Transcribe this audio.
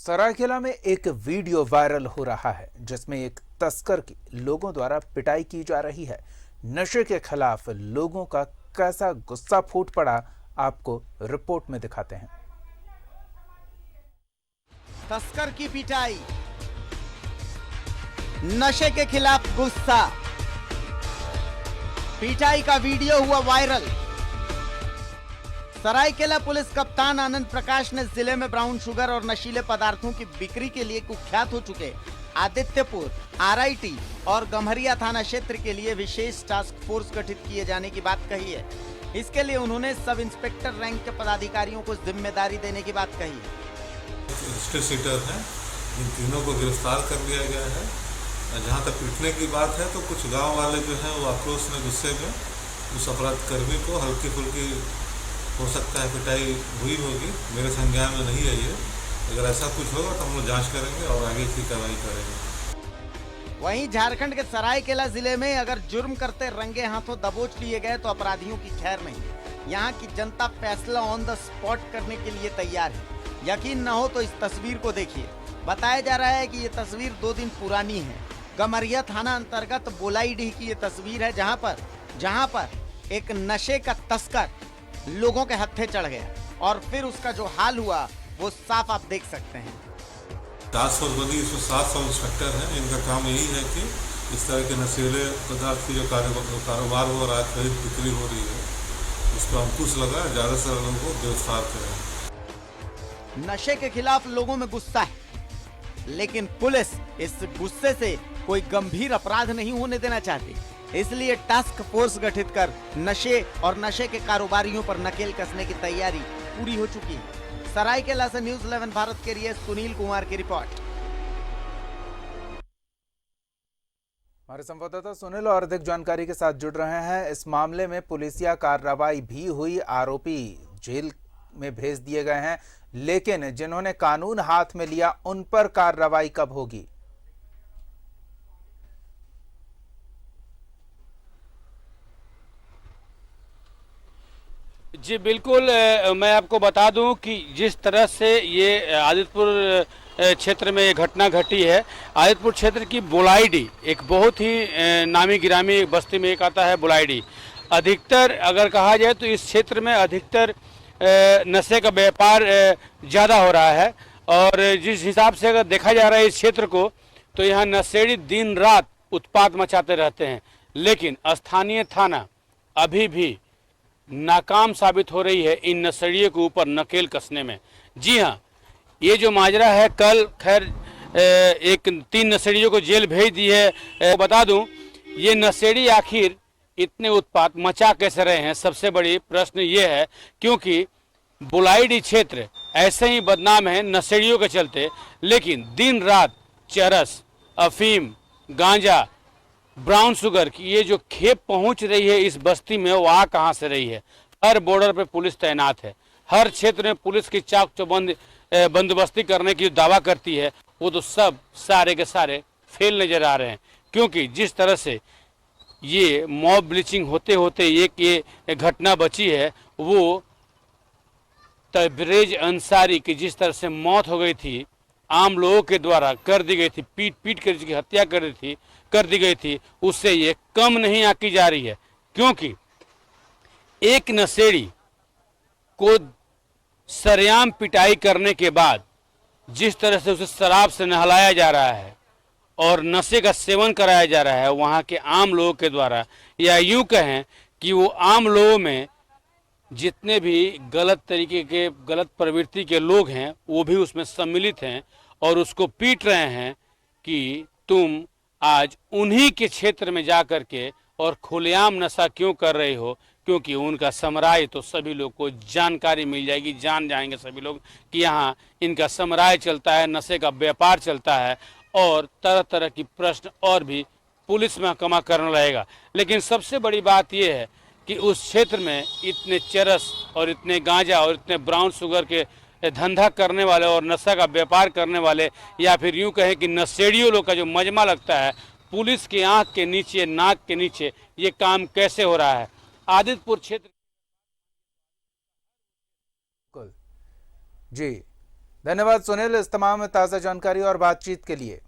सरायकेला में एक video viral हो रहा है जिसमें एक तस्कर की लोगों द्वारा पिटाई की जा रही है। नशे के खिलाफ लोगों का कैसा गुस्सा फूट पड़ा, आपको रिपोर्ट में दिखाते हैं। तस्कर की पिटाई, नशे के खिलाफ गुस्सा, पिटाई का वीडियो हुआ वायरल। सरायकेला पुलिस कप्तान आनंद प्रकाश ने जिले में ब्राउन शुगर और नशीले पदार्थों की बिक्री के लिए कुख्यात हो चुके आदित्यपुर, आरआईटी और गम्हरिया थाना क्षेत्र के लिए विशेष टास्क फोर्स गठित किए जाने की बात कही है। इसके लिए उन्होंने सब इंस्पेक्टर रैंक के पदाधिकारियों को जिम्मेदारी देने की बात कही है। रजिस्टर्ड सीटर हैं, इन तीनों को गिरफ्तार कर लिया गया है। जहाँ तक पीटने की बात है तो कुछ गांव वाले जो हैं वो आक्रोश में, गुस्से में उस अपराधकर्मी को हल्की फुल्की हो सकता है पिटाई हुई होगी। मेरे संज्ञान में नहीं है ये। अगर ऐसा कुछ होगा तो हम लोग जांच करेंगे और आगे की कार्रवाई करेंगे। वहीं झारखंड के सरायकेला जिले में अगर जुर्म करते रंगे हाथों दबोच लिए गए तो अपराधियों की खैर नहीं। यहाँ की जनता फैसला ऑन द स्पॉट करने के लिए तैयार है। यकीन न हो तो इस तस्वीर को देखिए। बताया जा रहा है कि ये तस्वीर 2 दिन पुरानी है। गम्हरिया थाना अंतर्गत बोलाईडीह की ये तस्वीर है, जहाँ पर एक नशे का तस्कर लोगों के हत्थे चढ़ गया और फिर उसका जो हाल हुआ वो साफ आप देख सकते हैं। टास्क फोर्स बनी, इसमें 7 सब इंस्पेक्टर हैं। इनका काम यही है कि इस तरह के नशीले पदार्थ की जो कारोबार हो रहा है, खरीद बिक्री हो रही है, उस पर अंकुश लगा, ज़्यादा से ज़्यादा लोगों को गिरफ्तार करें। नशे के खिलाफ लोगों में गुस्सा है, लेकिन पुलिस इस गुस्से से कोई गंभीर अपराध नहीं होने देना चाहती। इसलिए टास्क फोर्स गठित कर नशे और नशे के कारोबारियों पर नकेल कसने की तैयारी पूरी हो चुकी है। सरायकेला से न्यूज़ 11 भारत के लिए सुनील कुमार की रिपोर्ट। हमारे संवाददाता सुनील और अधिक जानकारी के साथ जुड़ रहे हैं। इस मामले में पुलिसिया कार्रवाई भी हुई, आरोपी जेल में भेज दिए गए हैं, लेकिन जिन्होंने कानून हाथ में लिया उन पर कार्रवाई कब होगी? जी बिल्कुल, मैं आपको बता दूं कि जिस तरह से ये आदित्यपुर क्षेत्र में ये घटना घटी है। आदित्यपुर क्षेत्र की बोलाईडी एक बहुत ही नामी गिरामी बस्ती में एक आता है बोलाईडी। अधिकतर अगर कहा जाए तो इस क्षेत्र में अधिकतर नशे का व्यापार ज़्यादा हो रहा है और जिस हिसाब से अगर देखा जा रहा है इस क्षेत्र को, तो यहाँ नशेड़ी दिन रात उत्पात मचाते रहते हैं, लेकिन स्थानीय थाना अभी भी नाकाम साबित हो रही है इन नशेड़ियों के ऊपर नकेल कसने में। जी हाँ, ये जो माजरा है, कल खैर 3 नशेड़ियों को जेल भेज दी है। बता दूं, ये नशेड़ी आखिर इतने उत्पात मचा कैसे रहे हैं, सबसे बड़ी प्रश्न ये है, क्योंकि बोलाईडी क्षेत्र ऐसे ही बदनाम है नशेड़ियों के चलते, लेकिन दिन रात चरस, अफीम, गांजा, ब्राउन शुगर की ये जो खेप पहुंच रही है इस बस्ती में, वो आ कहां से रही है? हर बॉर्डर पे पुलिस तैनात है। हर क्षेत्र में पुलिस की चाक चौबंद बंदोबस्ती करने की दावा करती है, वो तो सब सारे के सारे फेल नजर आ रहे हैं। क्योंकि जिस तरह से ये मॉब ब्लीचिंग होते होते ये घटना बची है, वो तबरेज अंसारी की जिस तरह से मौत हो गई थी, आम लोगों के द्वारा कर दी गई थी, पीट पीट कर जिसकी हत्या कर दी गई थी, उससे ये कम नहीं आकी जा रही है। क्योंकि एक नशेड़ी को सरेआम पिटाई करने के बाद जिस तरह से उसे शराब से नहलाया जा रहा है और नशे का सेवन कराया जा रहा है वहाँ के आम लोगों के द्वारा, या यूँ कहें कि वो आम लोगों में जितने भी गलत तरीके के, गलत प्रवृत्ति के लोग हैं, वो भी उसमें सम्मिलित हैं और उसको पीट रहे हैं कि तुम आज उन्हीं के क्षेत्र में जा कर के और खुलेआम नशा क्यों कर रहे हो? क्योंकि उनका समराय तो सभी लोग को जानकारी मिल जाएगी, जान जाएंगे सभी लोग कि यहाँ इनका समराय चलता है, नशे का व्यापार चलता है और तरह तरह की प्रश्न और भी पुलिस महकमा करने लगेगा। लेकिन सबसे बड़ी बात यह है कि उस क्षेत्र में इतने चरस और इतने गांजा और इतने ब्राउन शुगर के धंधा करने वाले और नशा का व्यापार करने वाले, या फिर यूं कहें कि नशेड़ियों लोग का जो मजमा लगता है, पुलिस की आंख के नीचे, नाक के नीचे ये काम कैसे हो रहा है? आदित्यपुर क्षेत्र जी धन्यवाद सुनील, इस तमाम ताज़ा जानकारी और बातचीत के लिए।